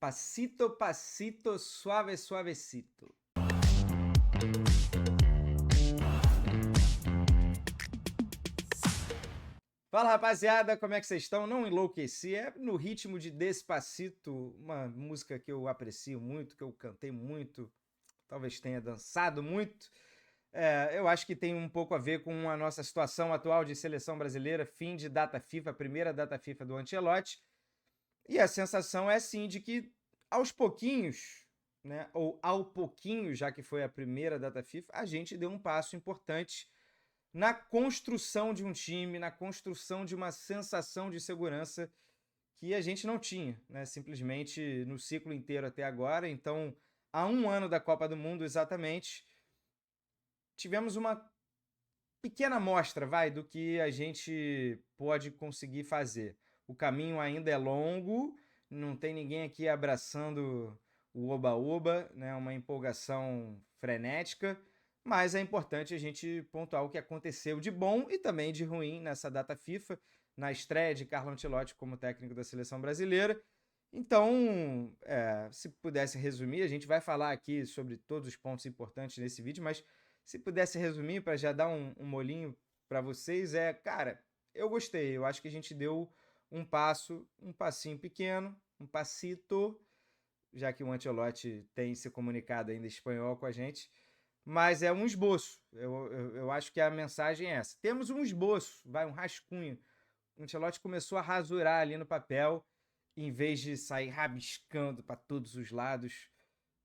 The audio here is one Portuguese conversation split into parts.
Pasito, pasito, suave, suavecito. Fala, rapaziada, como é que vocês estão? Não enlouqueci, é no ritmo de Despacito, uma música que eu aprecio muito, que eu cantei muito, talvez tenha dançado muito. Eu acho que tem um pouco a ver com a nossa situação atual de seleção brasileira, fim de data FIFA, primeira data FIFA do Ancelotti. E a sensação é sim de que aos pouquinhos, né, ou ao pouquinho, já que foi a primeira data FIFA, a gente deu um passo importante na construção de um time, na construção de uma sensação de segurança que a gente não tinha, né, simplesmente no ciclo inteiro até agora. Então, há um ano da Copa do Mundo exatamente, tivemos uma pequena amostra, vai, do que a gente pode conseguir fazer. O caminho ainda é longo, não tem ninguém aqui abraçando o oba-oba, né, uma empolgação frenética, mas é importante a gente pontuar o que aconteceu de bom e também de ruim nessa data FIFA, na estreia de Carlo Ancelotti como técnico da seleção brasileira. Então, se pudesse resumir, a gente vai falar aqui sobre todos os pontos importantes nesse vídeo, mas se pudesse resumir, para já dar um molinho para vocês, cara, eu gostei. Eu acho que a gente deu um passo, um passinho pequeno, um passito, já que o Ancelotti tem se comunicado ainda em espanhol com a gente, mas é um esboço. Eu acho que a mensagem é essa. Temos um esboço, vai, um rascunho. O Ancelotti começou a rasurar ali no papel, em vez de sair rabiscando para todos os lados,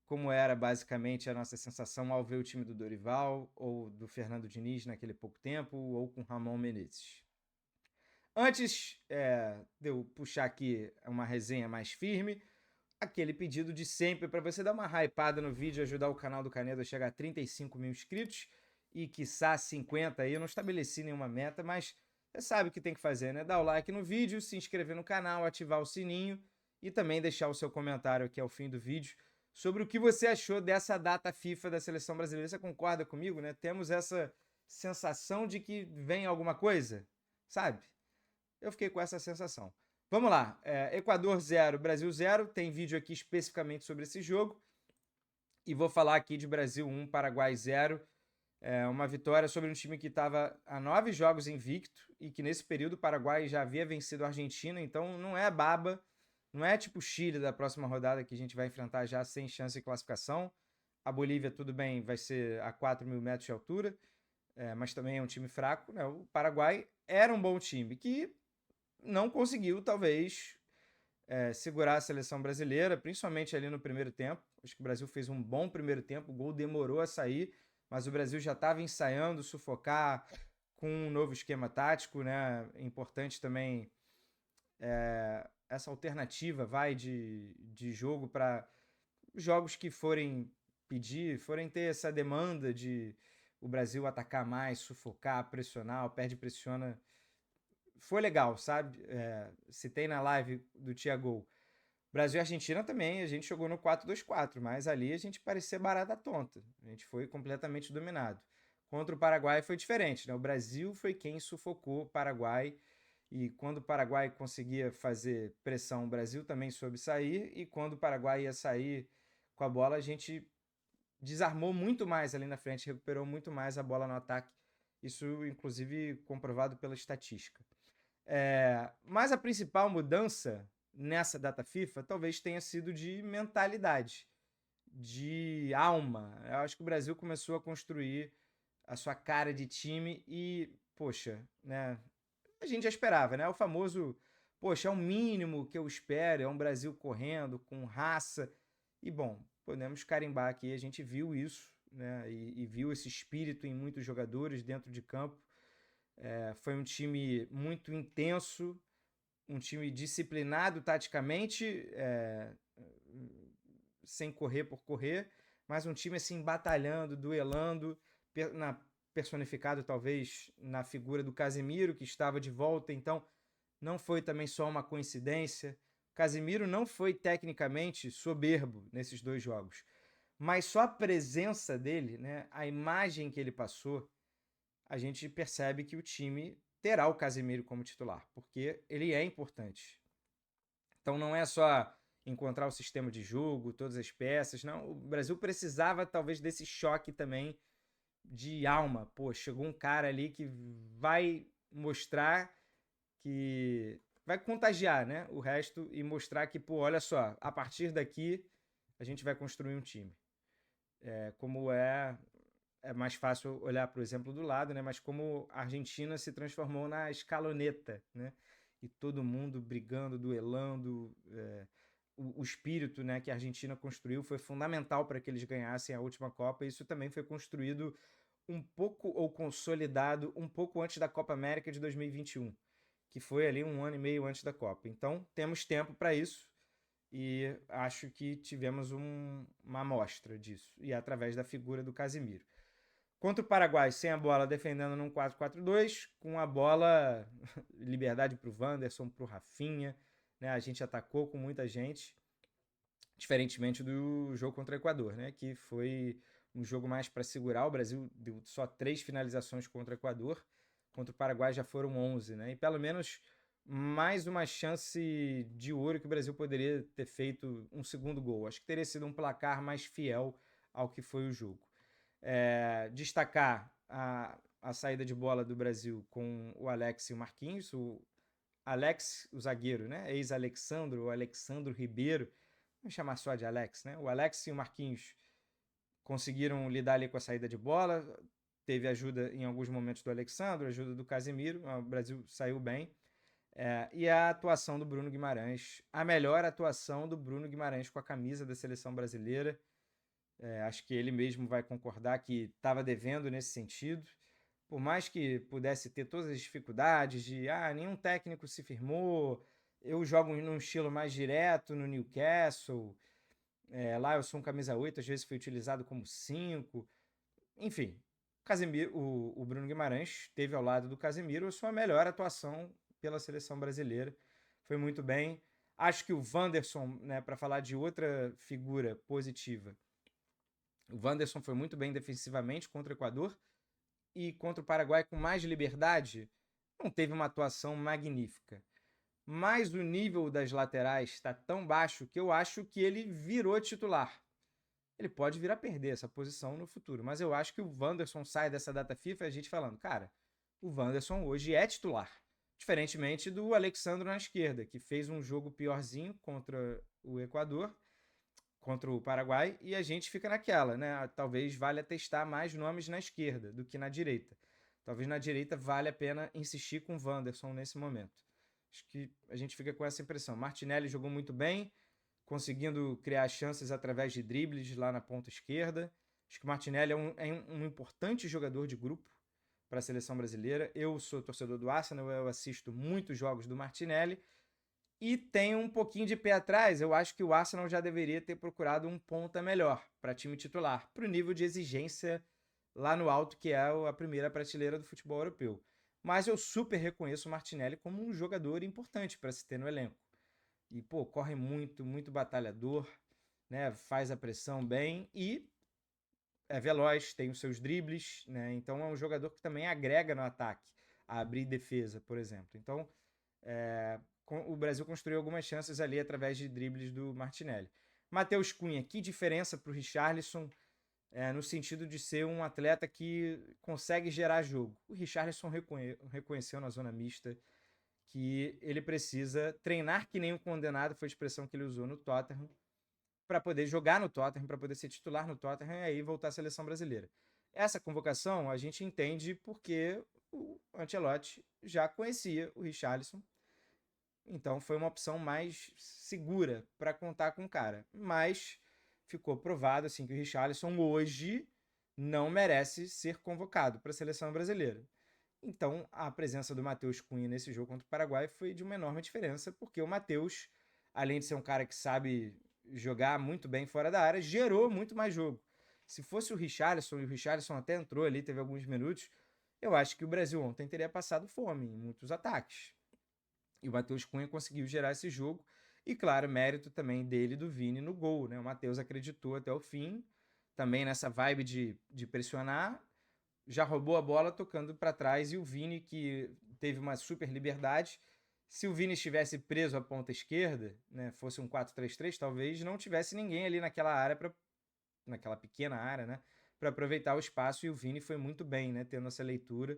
como era basicamente a nossa sensação ao ver o time do Dorival ou do Fernando Diniz naquele pouco tempo, ou com Ramon Menezes. Antes de eu puxar aqui uma resenha mais firme, aquele pedido de sempre para você dar uma hypada no vídeo e ajudar o canal do Canedo a chegar a 35 mil inscritos e quiçá 50 aí. Eu não estabeleci nenhuma meta, mas você sabe o que tem que fazer, né? Dar o like no vídeo, se inscrever no canal, ativar o sininho e também deixar o seu comentário aqui ao fim do vídeo sobre o que você achou dessa data FIFA da seleção brasileira. Você concorda comigo, né? Temos essa sensação de que vem alguma coisa, sabe? Eu fiquei com essa sensação. Vamos lá, Equador 0, Brasil 0, tem vídeo aqui especificamente sobre esse jogo. E vou falar aqui de Brasil 1, Paraguai 0. Uma vitória sobre um time que estava há 9 jogos invicto e que nesse período o Paraguai já havia vencido a Argentina, então não é baba, não é tipo o Chile da próxima rodada que a gente vai enfrentar já sem chance de classificação. A Bolívia, tudo bem, vai ser a 4 mil metros de altura, mas também é um time fraco, né? O Paraguai era um bom time que não conseguiu, talvez, segurar a seleção brasileira, principalmente ali no primeiro tempo. Acho que o Brasil fez um bom primeiro tempo, o gol demorou a sair, mas o Brasil já estava ensaiando sufocar com um novo esquema tático, né? Importante também essa alternativa de jogo para jogos que forem pedir, forem ter essa demanda de o Brasil atacar mais, sufocar, pressionar, o perde pressiona. Foi legal, sabe? Citei na live do Thiago. Brasil e Argentina também, a gente jogou no 4-2-4, mas ali a gente parecia barata tonta. A gente foi completamente dominado. Contra o Paraguai foi diferente, né? O Brasil foi quem sufocou o Paraguai e quando o Paraguai conseguia fazer pressão, o Brasil também soube sair e quando o Paraguai ia sair com a bola, a gente desarmou muito mais ali na frente, recuperou muito mais a bola no ataque. Isso, inclusive, comprovado pela estatística. Mas a principal mudança nessa data FIFA talvez tenha sido de mentalidade, de alma. Eu acho que o Brasil começou a construir a sua cara de time e, poxa, né? A gente já esperava, né? O famoso, poxa, é o mínimo que eu espero, é um Brasil correndo, com raça. E, bom, podemos carimbar aqui, a gente viu isso, né? E viu esse espírito em muitos jogadores dentro de campo. Foi um time muito intenso, um time disciplinado taticamente, sem correr por correr, mas um time assim batalhando, duelando, personificado talvez na figura do Casemiro, que estava de volta, então não foi também só uma coincidência. Casemiro não foi tecnicamente soberbo nesses dois jogos, mas só a presença dele, né, a imagem que ele passou, a gente percebe que o time terá o Casemiro como titular, porque ele é importante. Então não é só encontrar o sistema de jogo, todas as peças. Não, o Brasil precisava talvez desse choque também de alma. Pô, chegou um cara ali que vai mostrar que vai contagiar, né, o resto e mostrar que, pô, olha só, a partir daqui a gente vai construir um time. Como é mais fácil olhar para o exemplo do lado, né? Mas como a Argentina se transformou na escaloneta, né? E todo mundo brigando, duelando. O espírito, né, que a Argentina construiu foi fundamental para que eles ganhassem a última Copa. E isso também foi construído um pouco, ou consolidado um pouco antes da Copa América de 2021, que foi ali 1 ano e meio antes da Copa. Então temos tempo para isso. E acho que tivemos uma amostra disso. E através da figura do Casemiro. Contra o Paraguai, sem a bola, defendendo num 4-4-2, com a bola, liberdade para o Wanderson, para o Rafinha, né? A gente atacou com muita gente, diferentemente do jogo contra o Equador, né? Que foi um jogo mais para segurar. O Brasil deu só 3 finalizações contra o Equador, contra o Paraguai já foram 11, né? E pelo menos mais uma chance de ouro que o Brasil poderia ter feito um segundo gol. Acho que teria sido um placar mais fiel ao que foi o jogo. Destacar a saída de bola do Brasil com o Alex e o Marquinhos. O Alex, o zagueiro, né? Ex-Alexandro, o Alexandro Ribeiro. Vamos chamar só de Alex, né? O Alex e o Marquinhos conseguiram lidar ali com a saída de bola. Teve ajuda em alguns momentos do Alexandro, ajuda do Casemiro. O Brasil saiu bem. E a atuação do Bruno Guimarães, a melhor atuação do Bruno Guimarães com a camisa da seleção brasileira. Acho que ele mesmo vai concordar que estava devendo nesse sentido. Por mais que pudesse ter todas as dificuldades de nenhum técnico se firmou, eu jogo num estilo mais direto no Newcastle, lá eu sou um camisa 8, às vezes fui utilizado como 5. Enfim, o Bruno Guimarães teve ao lado do Casemiro a sua melhor atuação pela seleção brasileira. Foi muito bem. Acho que o Wanderson, né, para falar de outra figura positiva, o Wanderson foi muito bem defensivamente contra o Equador e contra o Paraguai com mais liberdade, não teve uma atuação magnífica. Mas o nível das laterais está tão baixo que eu acho que ele virou titular. Ele pode vir a perder essa posição no futuro, mas eu acho que o Wanderson sai dessa data FIFA e a gente falando, cara, o Wanderson hoje é titular. Diferentemente do Alexandro na esquerda, que fez um jogo piorzinho contra o Equador, contra o Paraguai, e a gente fica naquela, né? Talvez valha testar mais nomes na esquerda do que na direita. Talvez na direita valha a pena insistir com o Wanderson nesse momento. Acho que a gente fica com essa impressão. Martinelli jogou muito bem, conseguindo criar chances através de dribles lá na ponta esquerda. Acho que o Martinelli é um importante jogador de grupo para a seleção brasileira. Eu sou torcedor do Arsenal, eu assisto muitos jogos do Martinelli e tenho um pouquinho de pé atrás. Eu acho que o Arsenal já deveria ter procurado um ponta melhor para time titular, para o nível de exigência lá no alto, que é a primeira prateleira do futebol europeu. Mas eu super reconheço o Martinelli como um jogador importante para se ter no elenco. E, pô, corre muito, muito batalhador, né? Faz a pressão bem e é veloz, tem os seus dribles, né? Então é um jogador que também agrega no ataque, a abrir defesa, por exemplo. Então, o Brasil construiu algumas chances ali através de dribles do Martinelli. Matheus Cunha, que diferença para o Richarlison, no sentido de ser um atleta que consegue gerar jogo. O Richarlison reconheceu na zona mista que ele precisa treinar que nem um condenado, foi a expressão que ele usou no Tottenham, para poder jogar no Tottenham, para poder ser titular no Tottenham e aí voltar à seleção brasileira. Essa convocação a gente entende porque o Ancelotti já conhecia o Richarlison, então foi uma opção mais segura para contar com o cara. Mas ficou provado assim, que o Richarlison hoje não merece ser convocado para a seleção brasileira. Então, a presença do Matheus Cunha nesse jogo contra o Paraguai foi de uma enorme diferença, porque o Matheus, além de ser um cara que sabe jogar muito bem fora da área, gerou muito mais jogo. Se fosse o Richarlison, e o Richarlison até entrou ali, teve alguns minutos, eu acho que o Brasil ontem teria passado fome em muitos ataques. E o Matheus Cunha conseguiu gerar esse jogo. E, claro, mérito também dele e do Vini no gol, né? O Matheus acreditou até o fim, também nessa vibe de pressionar, já roubou a bola tocando para trás, e o Vini, que teve uma super liberdade, Se o Vini estivesse preso à ponta esquerda, né, fosse um 4-3-3, talvez não tivesse ninguém ali naquela área, naquela pequena área, né, para aproveitar o espaço, e o Vini foi muito bem, né, tendo essa leitura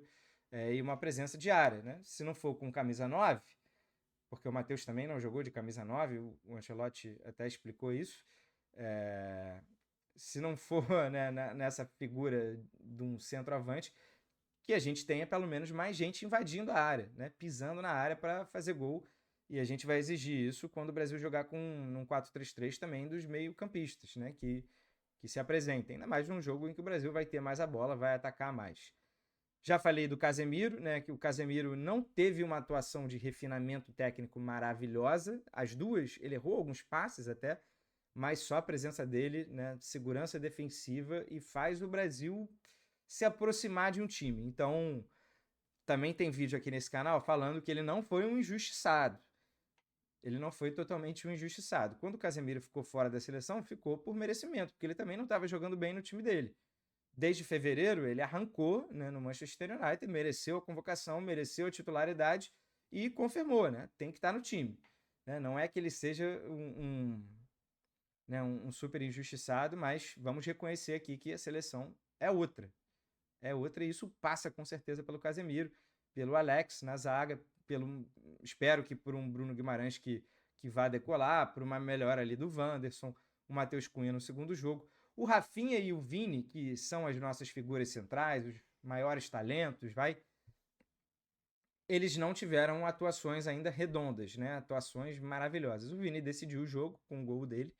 e uma presença de área. Né? Se não for com camisa 9, porque o Matheus também não jogou de camisa 9, o Ancelotti até explicou isso, se não for né, nessa figura de um centroavante, que a gente tenha pelo menos mais gente invadindo a área, né? Pisando na área para fazer gol. E a gente vai exigir isso quando o Brasil jogar com um 4-3-3 também dos meio-campistas, né? Que se apresentem. Ainda mais num jogo em que o Brasil vai ter mais a bola, vai atacar mais. Já falei do Casemiro, né? Que o Casemiro não teve uma atuação de refinamento técnico maravilhosa. As duas, ele errou alguns passes até, mas só a presença dele, né? Segurança defensiva, e faz o Brasil se aproximar de um time. Então, também tem vídeo aqui nesse canal falando que ele não foi um injustiçado. Ele não foi totalmente um injustiçado. Quando o Casemiro ficou fora da seleção, ficou por merecimento, porque ele também não estava jogando bem no time dele. Desde fevereiro, ele arrancou, né, no Manchester United, mereceu a convocação, mereceu a titularidade e confirmou, né? Tem que estar no time. Né? Não é que ele seja um super injustiçado, mas vamos reconhecer aqui que a seleção é outra. E isso passa com certeza pelo Casemiro, pelo Alex na zaga, espero que por um Bruno Guimarães que vá decolar, por uma melhora ali do Wanderson, o Matheus Cunha no segundo jogo. O Rafinha e o Vini, que são as nossas figuras centrais, os maiores talentos, eles não tiveram atuações ainda redondas, né? Atuações maravilhosas. O Vini decidiu o jogo com o gol dele,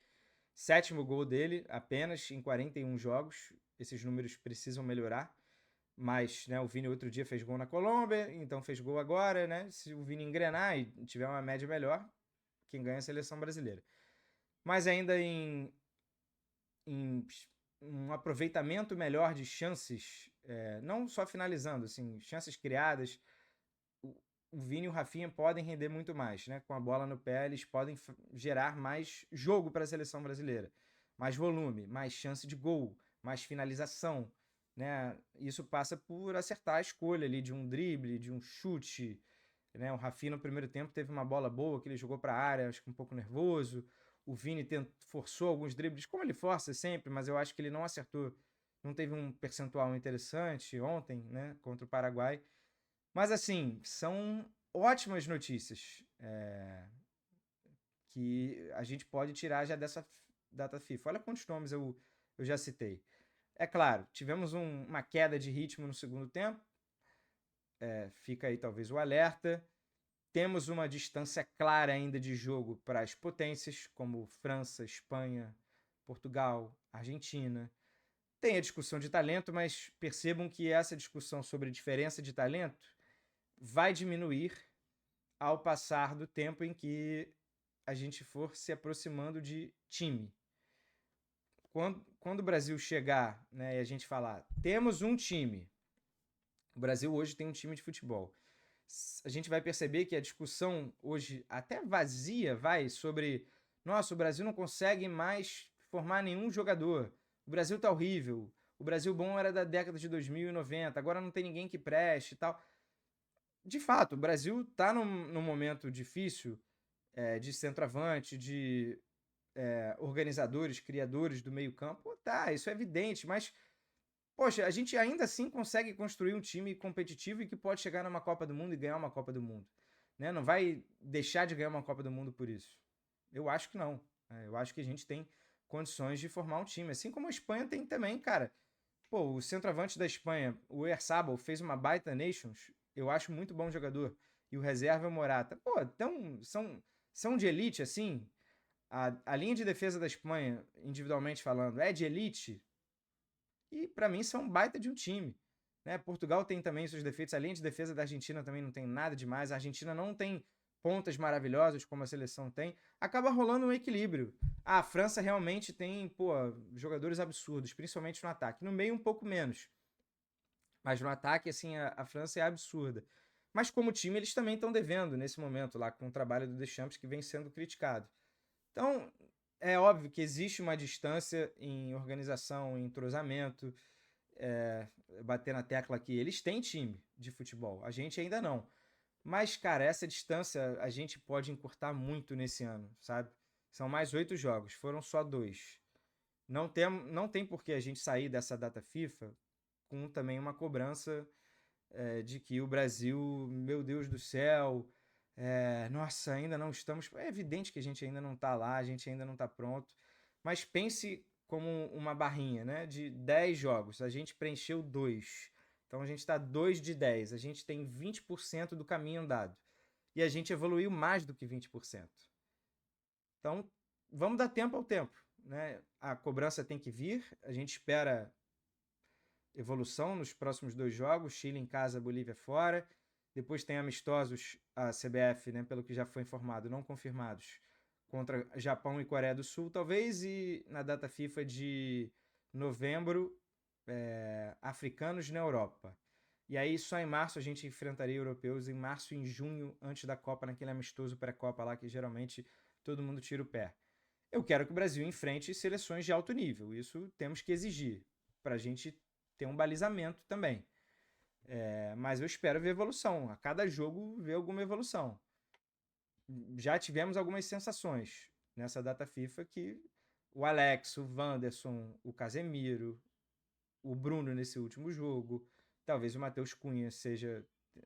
7º gol dele apenas em 41 jogos. Esses números precisam melhorar. Mas, né, o Vini outro dia fez gol na Colômbia, então fez gol agora, né? Se o Vini engrenar e tiver uma média melhor, quem ganha é a seleção brasileira. Mas ainda em um aproveitamento melhor de chances, não só finalizando, assim, chances criadas, o Vini e o Rafinha podem render muito mais, né? Com a bola no pé, eles podem gerar mais jogo para a seleção brasileira. Mais volume, mais chance de gol, mais finalização. Né? Isso passa por acertar a escolha ali de um drible, de um chute. Né? O Rafinha no primeiro tempo teve uma bola boa que ele jogou para a área, acho que um pouco nervoso. O Vini forçou alguns dribles, como ele força sempre, mas eu acho que ele não acertou, não teve um percentual interessante ontem, né, contra o Paraguai. Mas assim, são ótimas notícias que a gente pode tirar já dessa data FIFA. Olha quantos nomes eu já citei. É claro, tivemos uma queda de ritmo no segundo tempo, fica aí talvez o alerta. Temos uma distância clara ainda de jogo para as potências, como França, Espanha, Portugal, Argentina. Tem a discussão de talento, mas percebam que essa discussão sobre diferença de talento vai diminuir ao passar do tempo em que a gente for se aproximando de time. Quando o Brasil chegar, né, e a gente falar, temos um time, o Brasil hoje tem um time de futebol, a gente vai perceber que a discussão hoje, até vazia, sobre nossa, o Brasil não consegue mais formar nenhum jogador, o Brasil tá horrível, o Brasil bom era da década de 2090, agora não tem ninguém que preste e tal. De fato, o Brasil está num momento difícil de centroavante, de organizadores, criadores do meio-campo. Tá, isso é evidente, mas, poxa, a gente ainda assim consegue construir um time competitivo e que pode chegar numa Copa do Mundo e ganhar uma Copa do Mundo. Né? Não vai deixar de ganhar uma Copa do Mundo por isso. Eu acho que não. Eu acho que a gente tem condições de formar um time. Assim como a Espanha tem também, cara. Pô, o centroavante da Espanha, o Oyarzabal, fez uma baita Nations. Eu acho muito bom jogador. E o reserva é o Morata. Pô, então são de elite, assim. A linha de defesa da Espanha, individualmente falando, é de elite. E para mim são baita de um time. Né? Portugal tem também seus defeitos. A linha de defesa da Argentina também não tem nada demais. A Argentina não tem pontas maravilhosas como a seleção tem. Acaba rolando um equilíbrio. A França realmente tem, jogadores absurdos, principalmente no ataque. No meio um pouco menos. Mas no ataque, assim, a França é absurda. Mas como time, eles também estão devendo nesse momento lá com o trabalho do Deschamps que vem sendo criticado. Então, é óbvio que existe uma distância em organização, em entrosamento, bater na tecla aqui. Eles têm time de futebol, a gente ainda não. Mas, cara, essa distância a gente pode encurtar muito nesse ano, sabe? São mais 8 jogos, foram só 2. Não tem por que a gente sair dessa data FIFA com também uma cobrança de que o Brasil, meu Deus do céu, nossa, ainda não estamos. É evidente que a gente ainda não está lá, a gente ainda não está pronto, mas pense como uma barrinha, né? De 10 jogos, a gente preencheu 2. Então a gente está 2 de 10, a gente tem 20% do caminho andado. E a gente evoluiu mais do que 20%. Então vamos dar tempo ao tempo, né? A cobrança tem que vir, a gente espera evolução nos próximos 2 jogos, Chile em casa, Bolívia fora. Depois tem amistosos, a CBF, né, pelo que já foi informado, não confirmados, contra Japão e Coreia do Sul, talvez, e na data FIFA de novembro, africanos na Europa. E aí só em março a gente enfrentaria europeus, em março e em junho, antes da Copa, naquele amistoso pré-Copa lá que geralmente todo mundo tira o pé. Eu quero que o Brasil enfrente seleções de alto nível, isso temos que exigir, para a gente ter um balizamento também. Mas eu espero ver evolução. A cada jogo ver alguma evolução. Já tivemos algumas sensações nessa data FIFA que o Alex, o Wanderson, o Casemiro, o Bruno nesse último jogo, talvez o Matheus Cunha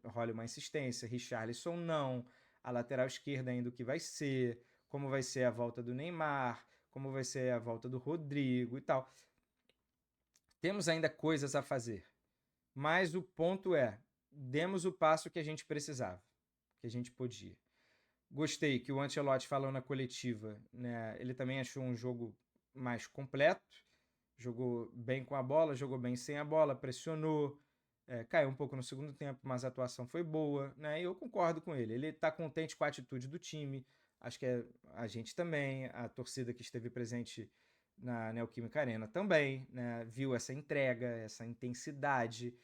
role uma insistência, Richarlison não, a lateral esquerda ainda o que vai ser, como vai ser a volta do Neymar, como vai ser a volta do Rodrigo e tal. Temos ainda coisas a fazer. Mas o ponto demos o passo que a gente precisava, que a gente podia. Gostei que o Ancelotti falou na coletiva, né? Ele também achou um jogo mais completo, jogou bem com a bola, jogou bem sem a bola, pressionou, caiu um pouco no segundo tempo, mas a atuação foi boa, né? E eu concordo com ele. Ele está contente com a atitude do time, acho que a gente também, a torcida que esteve presente na Neoquímica Arena também, né? Viu essa entrega, essa intensidade.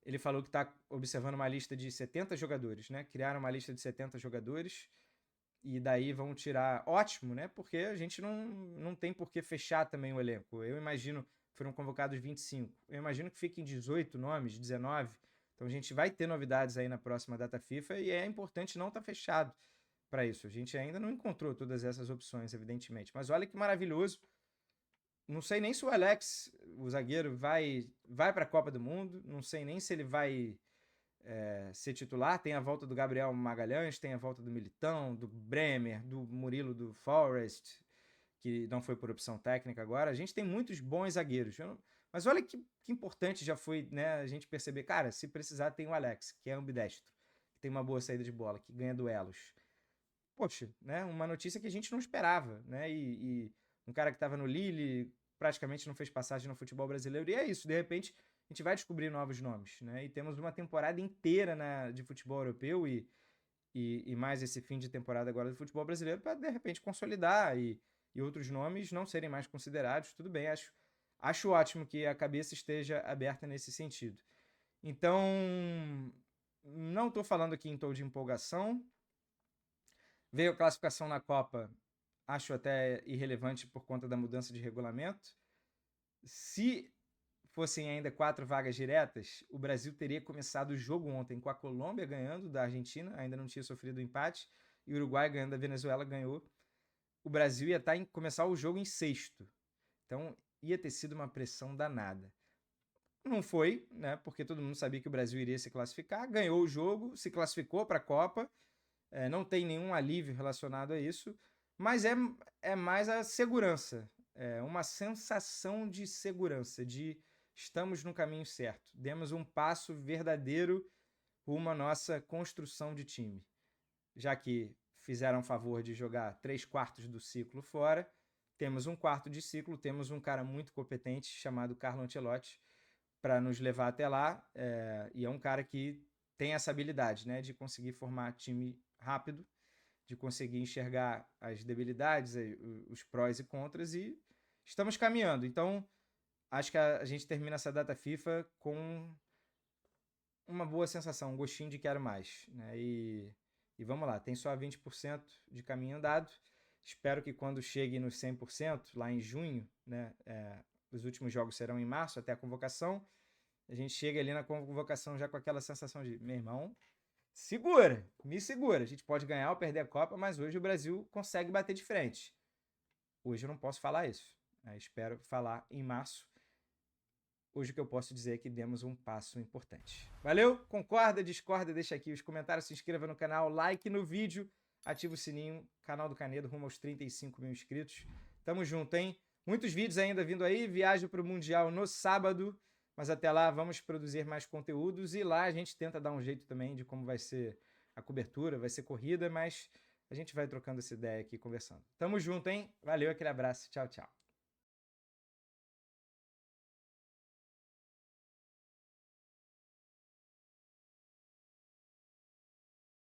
Ele falou que está observando uma lista de 70 jogadores, né? Criaram uma lista de 70 jogadores e daí vão tirar. Ótimo, né? Porque a gente não tem por que fechar também o elenco. Eu imagino, foram convocados 25. Eu imagino que fiquem 18 nomes, 19. Então a gente vai ter novidades aí na próxima data FIFA e é importante não estar fechado para isso. A gente ainda não encontrou todas essas opções, evidentemente. Mas olha que maravilhoso. Não sei nem se o Alex, o zagueiro, vai para a Copa do Mundo. Não sei nem se ele vai ser titular. Tem a volta do Gabriel Magalhães, tem a volta do Militão, do Bremer, do Murilo do Forest, que não foi por opção técnica agora. A gente tem muitos bons zagueiros. Mas olha que importante já foi, né, a gente perceber, cara, se precisar tem o Alex, que é ambidestro, que tem uma boa saída de bola, que ganha duelos. Poxa, né, uma notícia que a gente não esperava, né, e um cara que estava no Lille praticamente não fez passagem no futebol brasileiro, e é isso, de repente a gente vai descobrir novos nomes, né, e temos uma temporada inteira de futebol europeu e mais esse fim de temporada agora do futebol brasileiro para de repente consolidar e outros nomes não serem mais considerados, tudo bem, acho ótimo que a cabeça esteja aberta nesse sentido. Então, não estou falando aqui em tom de empolgação. Veio a classificação na Copa, acho até irrelevante por conta da mudança de regulamento. Se fossem ainda 4 vagas diretas, o Brasil teria começado o jogo ontem com a Colômbia ganhando da Argentina, ainda não tinha sofrido o empate, e o Uruguai ganhando da Venezuela ganhou. O Brasil ia começar o jogo em sexto. Então ia ter sido uma pressão danada. Não foi, né? Porque todo mundo sabia que o Brasil iria se classificar, ganhou o jogo, se classificou para a Copa. Não tem nenhum alívio relacionado a isso, mas é mais a segurança, uma sensação de segurança, de estamos no caminho certo, demos um passo verdadeiro rumo à nossa construção de time. Já que fizeram o favor de jogar 3/4 do ciclo fora, temos um quarto de ciclo, temos um cara muito competente chamado Carlo Ancelotti para nos levar até lá, e é um cara que tem essa habilidade, né, de conseguir formar time rápido, de conseguir enxergar as debilidades, os prós e contras, e estamos caminhando. Então, acho que a gente termina essa data FIFA com uma boa sensação, um gostinho de quero mais, né? E vamos lá, tem só 20% de caminho andado. Espero que quando chegue nos 100%, lá em junho, né, os últimos jogos serão em março, até a convocação, a gente chega ali na convocação já com aquela sensação de, meu irmão, segura, me segura. A gente pode ganhar ou perder a Copa, mas hoje o Brasil consegue bater de frente. Hoje eu não posso falar isso. Espero falar em março. Hoje o que eu posso dizer é que demos um passo importante. Valeu? Concorda, discorda? Deixa aqui os comentários, se inscreva no canal, like no vídeo, ativa o sininho, canal do Canedo rumo aos 35 mil inscritos. Tamo junto, hein? Muitos vídeos ainda vindo aí, viagem para o Mundial no sábado, mas até lá vamos produzir mais conteúdos e lá a gente tenta dar um jeito também de como vai ser a cobertura, vai ser corrida, mas a gente vai trocando essa ideia aqui, conversando. Tamo junto, hein? Valeu, aquele abraço, tchau, tchau.